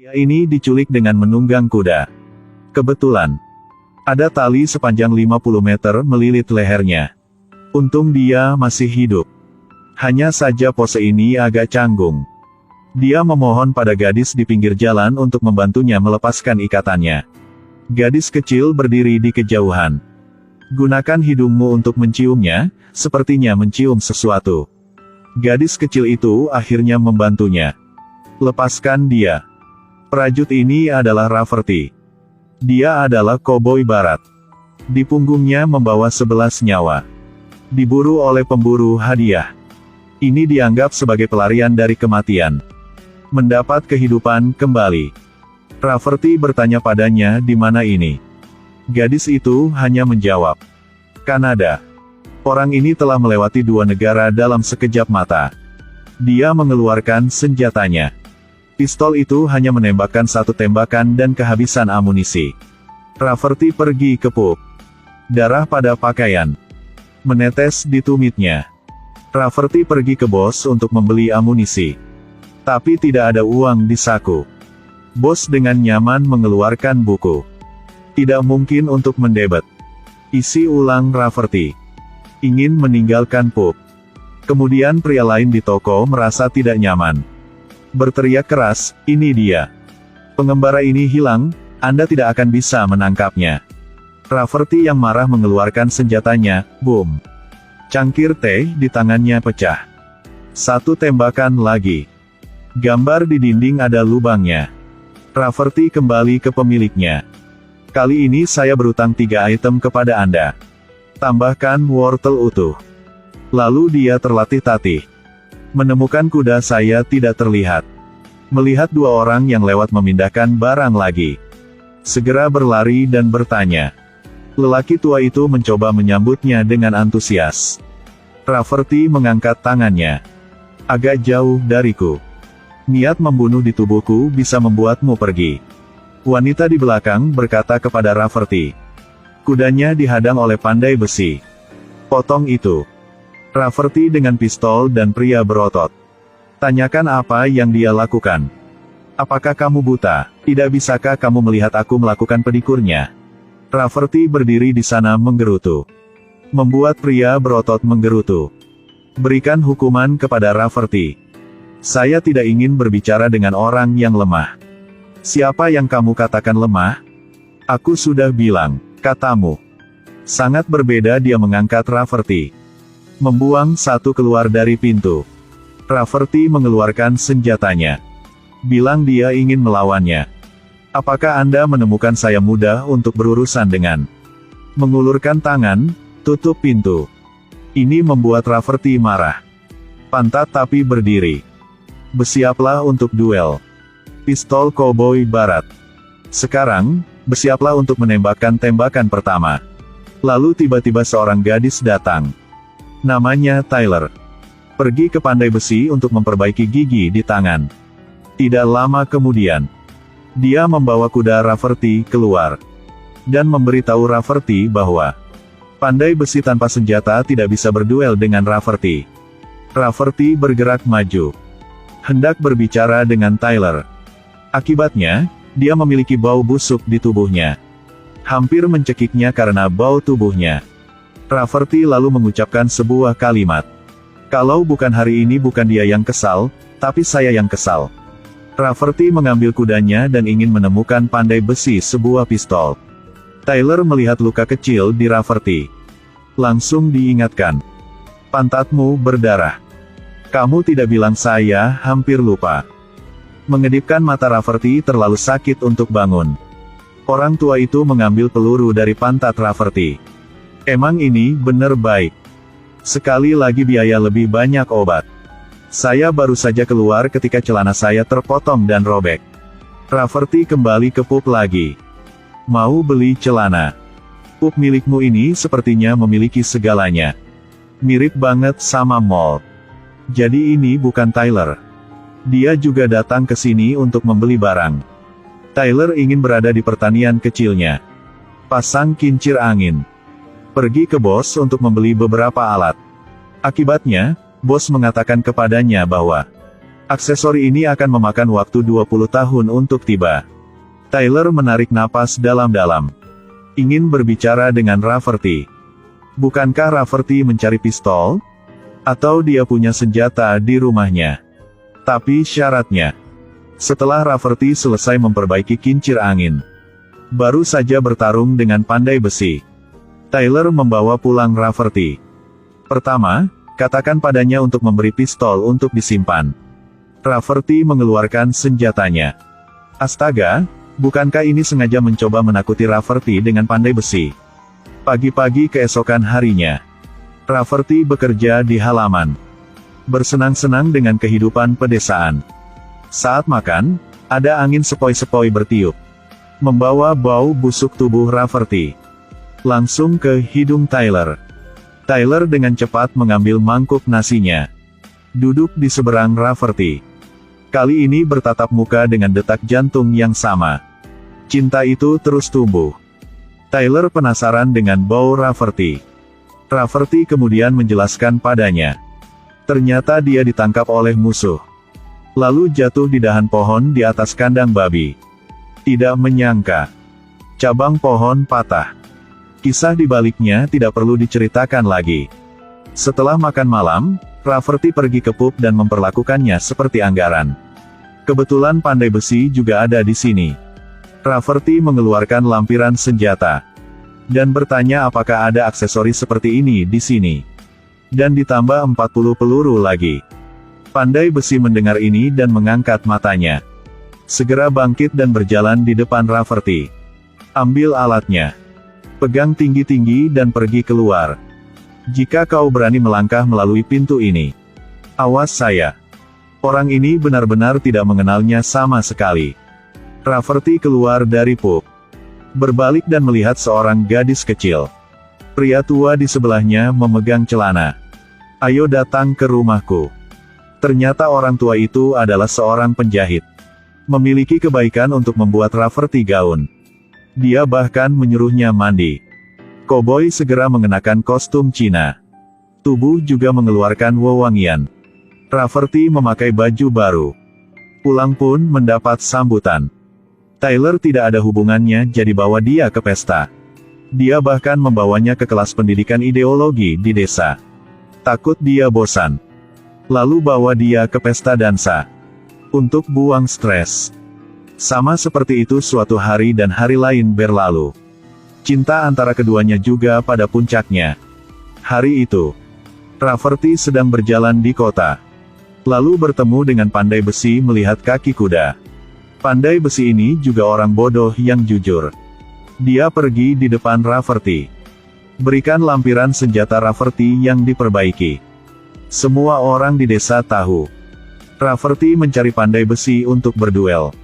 Pria ini diculik dengan menunggang kuda. Kebetulan, ada tali sepanjang 50 meter melilit lehernya. Untung dia masih hidup. Hanya saja pose ini agak canggung. Dia memohon pada gadis di pinggir jalan untuk membantunya melepaskan ikatannya. Gadis kecil berdiri di kejauhan. Gunakan hidungmu untuk menciumnya, sepertinya mencium sesuatu. Gadis kecil itu akhirnya membantunya. Lepaskan dia. Prajut ini adalah Rafferty. Dia adalah koboi barat. Di punggungnya membawa 11 nyawa. Diburu oleh pemburu hadiah. Ini dianggap sebagai pelarian dari kematian. Mendapat kehidupan kembali. Rafferty bertanya padanya di mana ini. Gadis itu hanya menjawab, Kanada. Orang ini telah melewati 2 negara dalam sekejap mata. Dia mengeluarkan senjatanya. Pistol itu hanya menembakkan 1 tembakan dan kehabisan amunisi. Rafferty pergi ke pub. Darah pada pakaian menetes di tumitnya. Rafferty pergi ke bos untuk membeli amunisi. Tapi tidak ada uang di saku. Bos dengan nyaman mengeluarkan buku. Tidak mungkin untuk mendebat. Isi ulang Rafferty. Ingin meninggalkan pub. Kemudian pria lain di toko merasa tidak nyaman. Berteriak keras, ini dia. Pengembara ini hilang, Anda tidak akan bisa menangkapnya. Rafferty yang marah mengeluarkan senjatanya, boom. Cangkir teh di tangannya pecah. 1 tembakan lagi. Gambar di dinding ada lubangnya. Rafferty kembali ke pemiliknya. Kali ini saya berutang 3 item kepada Anda. Tambahkan wortel utuh. Lalu dia terlatih-tatih. Menemukan kuda saya tidak terlihat. Melihat 2 orang yang lewat memindahkan barang lagi. Segera berlari dan bertanya. Lelaki tua itu mencoba menyambutnya dengan antusias. Rafferty mengangkat tangannya. Agak jauh dariku. Niat membunuh di tubuhku bisa membuatmu pergi. Wanita di belakang berkata kepada Rafferty. Kudanya dihadang oleh pandai besi. Potong itu. Rafferty dengan pistol dan pria berotot. Tanyakan apa yang dia lakukan. Apakah kamu buta? Tidak bisakah kamu melihat aku melakukan pedikurnya? Rafferty berdiri di sana menggerutu. Membuat pria berotot menggerutu. Berikan hukuman kepada Rafferty. Saya tidak ingin berbicara dengan orang yang lemah. Siapa yang kamu katakan lemah? Aku sudah bilang, katamu. Sangat berbeda dia mengangkat Rafferty. Membuang 1 keluar dari pintu. Rafferty mengeluarkan senjatanya. Bilang dia ingin melawannya. Apakah Anda menemukan saya mudah untuk berurusan dengan? Mengulurkan tangan, tutup pintu. Ini membuat Rafferty marah. Pantat tapi berdiri. Bersiaplah untuk duel. Pistol koboi barat. Sekarang, bersiaplah untuk menembakkan tembakan pertama. Lalu tiba-tiba seorang gadis datang. Namanya Tyler. Pergi ke pandai besi untuk memperbaiki gigi di tangan. Tidak lama kemudian, dia membawa kuda Rafferty keluar. Dan memberitahu Rafferty bahwa pandai besi tanpa senjata tidak bisa berduel dengan Rafferty. Rafferty bergerak maju. Hendak berbicara dengan Tyler. Akibatnya, dia memiliki bau busuk di tubuhnya. Hampir mencekiknya karena bau tubuhnya. Rafferty lalu mengucapkan sebuah kalimat. Kalau bukan hari ini bukan dia yang kesal, tapi saya yang kesal. Rafferty mengambil kudanya dan ingin menemukan pandai besi sebuah pistol. Tyler melihat luka kecil di Rafferty. Langsung diingatkan. Pantatmu berdarah. Kamu tidak bilang saya, hampir lupa. Mengedipkan mata Rafferty terlalu sakit untuk bangun. Orang tua itu mengambil peluru dari pantat Rafferty. Emang ini bener baik. Sekali lagi biaya lebih banyak obat. Saya baru saja keluar ketika celana saya terpotong dan robek. Rafferty kembali ke pub lagi. Mau beli celana. Pub milikmu ini sepertinya memiliki segalanya. Mirip banget sama mall. Jadi ini bukan Tyler. Dia juga datang ke sini untuk membeli barang. Tyler ingin berada di pertanian kecilnya. Pasang kincir angin. Pergi ke bos untuk membeli beberapa alat. Akibatnya, bos mengatakan kepadanya bahwa Aksesori ini akan memakan waktu 20 tahun untuk tiba. Tyler menarik napas dalam-dalam. Ingin berbicara dengan Rafferty. Bukankah Rafferty mencari pistol? Atau dia punya senjata di rumahnya? Tapi syaratnya. Setelah Rafferty selesai memperbaiki kincir angin, baru saja bertarung dengan pandai besi, Tyler membawa pulang Rafferty. Pertama, katakan padanya untuk memberi pistol untuk disimpan. Rafferty mengeluarkan senjatanya. Astaga, bukankah ini sengaja mencoba menakuti Rafferty dengan pandai besi? Pagi-pagi keesokan harinya, Rafferty bekerja di halaman, bersenang-senang dengan kehidupan pedesaan. Saat makan, ada angin sepoi-sepoi bertiup, membawa bau busuk tubuh Rafferty langsung ke hidung Tyler. Tyler dengan cepat mengambil mangkuk nasinya, duduk di seberang Rafferty. Kali ini bertatap muka dengan detak jantung yang sama. Cinta itu terus tumbuh. Tyler penasaran dengan bau Rafferty. Rafferty kemudian menjelaskan padanya. Ternyata dia ditangkap oleh musuh, lalu jatuh di dahan pohon di atas kandang babi. Tidak menyangka, cabang pohon patah. Kisah di baliknya tidak perlu diceritakan lagi. Setelah makan malam, Rafferty pergi ke pub dan memperlakukannya seperti anggaran. Kebetulan pandai besi juga ada di sini. Rafferty mengeluarkan lampiran senjata dan bertanya apakah ada aksesoris seperti ini di sini. Dan ditambah 40 peluru lagi. Pandai besi mendengar ini dan mengangkat matanya. Segera bangkit dan berjalan di depan Rafferty. Ambil alatnya. Pegang tinggi-tinggi dan pergi keluar. Jika kau berani melangkah melalui pintu ini, awas saya. Orang ini benar-benar tidak mengenalnya sama sekali. Rafferty keluar dari pub, berbalik dan melihat seorang gadis kecil. Pria tua di sebelahnya memegang celana. Ayo datang ke rumahku. Ternyata orang tua itu adalah seorang penjahit. Memiliki kebaikan untuk membuat Rafferty gaun. Dia bahkan menyuruhnya mandi. Koboi segera mengenakan kostum Cina. Tubuh juga mengeluarkan wewangian. Rafferty memakai baju baru. Pulang pun mendapat sambutan. Tyler tidak ada hubungannya jadi bawa dia ke pesta. Dia bahkan membawanya ke kelas pendidikan ideologi di desa. Takut dia bosan. Lalu bawa dia ke pesta dansa. Untuk buang stres. Sama seperti itu suatu hari dan hari lain berlalu. Cinta antara keduanya juga pada puncaknya. Hari itu, Rafferty sedang berjalan di kota. Lalu bertemu dengan pandai besi melihat kaki kuda. Pandai besi ini juga orang bodoh yang jujur. Dia pergi di depan Rafferty. Berikan lampiran senjata Rafferty yang diperbaiki. Semua orang di desa tahu. Rafferty mencari pandai besi untuk berduel.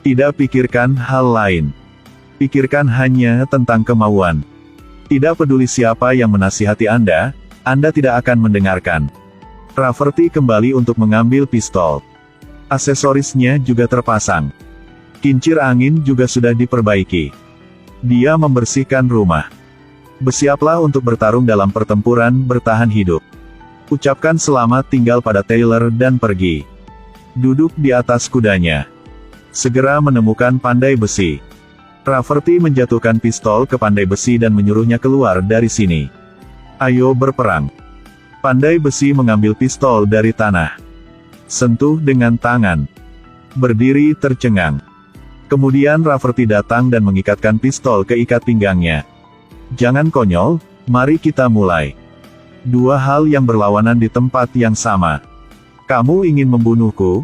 Tidak pikirkan hal lain. Pikirkan hanya tentang kemauan. Tidak peduli siapa yang menasihati Anda tidak akan mendengarkan. Rafferty kembali untuk mengambil pistol. Aksesorisnya juga terpasang. Kincir angin juga sudah diperbaiki. Dia membersihkan rumah. Bersiaplah untuk bertarung dalam pertempuran bertahan hidup. Ucapkan selamat tinggal pada Tyler dan pergi. Duduk di atas kudanya. Segera menemukan pandai besi. Rafferty menjatuhkan pistol ke pandai besi dan menyuruhnya keluar dari sini. Ayo berperang. Pandai besi mengambil pistol dari tanah. Sentuh dengan tangan. Berdiri tercengang. Kemudian Rafferty datang dan mengikatkan pistol ke ikat pinggangnya. Jangan konyol, mari kita mulai. Dua hal yang berlawanan di tempat yang sama. Kamu ingin membunuhku?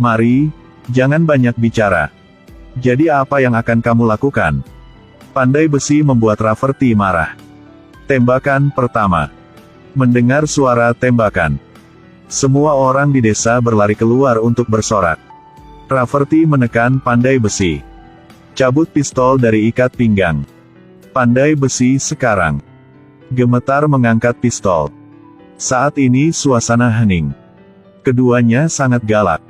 Mari, jangan banyak bicara. Jadi apa yang akan kamu lakukan? Pandai besi membuat Rafferty marah. Tembakan pertama. Mendengar suara tembakan, semua orang di desa berlari keluar untuk bersorak. Rafferty menekan pandai besi. Cabut pistol dari ikat pinggang. Pandai besi sekarang gemetar mengangkat pistol. Saat ini suasana hening. Keduanya sangat galak.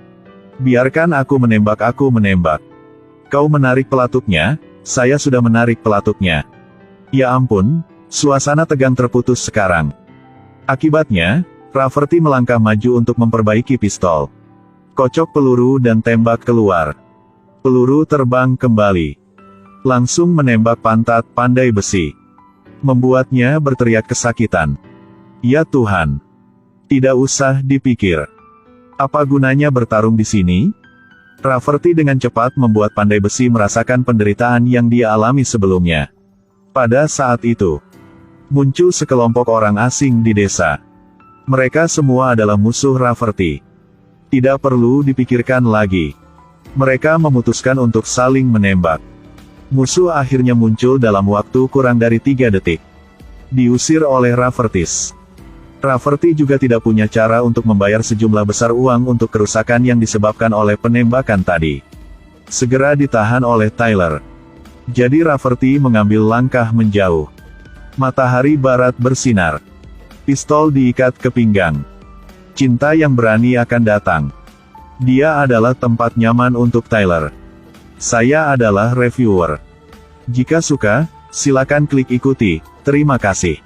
Biarkan aku menembak. Kau menarik pelatuknya, saya sudah menarik pelatuknya. Ya ampun, suasana tegang terputus sekarang. Akibatnya, Rafferty melangkah maju untuk memperbaiki pistol. Kocok peluru dan tembak keluar. Peluru terbang kembali. Langsung menembak pantat pandai besi. Membuatnya berteriak kesakitan. Ya Tuhan. Tidak usah dipikir. Apa gunanya bertarung di sini? Rafferty dengan cepat membuat pandai besi merasakan penderitaan yang dia alami sebelumnya. Pada saat itu, muncul sekelompok orang asing di desa. Mereka semua adalah musuh Rafferty. Tidak perlu dipikirkan lagi. Mereka memutuskan untuk saling menembak. Musuh akhirnya muncul dalam waktu kurang dari 3 detik. Diusir oleh Rafferty. Rafferty juga tidak punya cara untuk membayar sejumlah besar uang untuk kerusakan yang disebabkan oleh penembakan tadi. Segera ditahan oleh Tyler. Jadi Rafferty mengambil langkah menjauh. Matahari barat bersinar. Pistol diikat ke pinggang. Cinta yang berani akan datang. Dia adalah tempat nyaman untuk Tyler. Saya adalah reviewer. Jika suka, silakan klik ikuti. Terima kasih.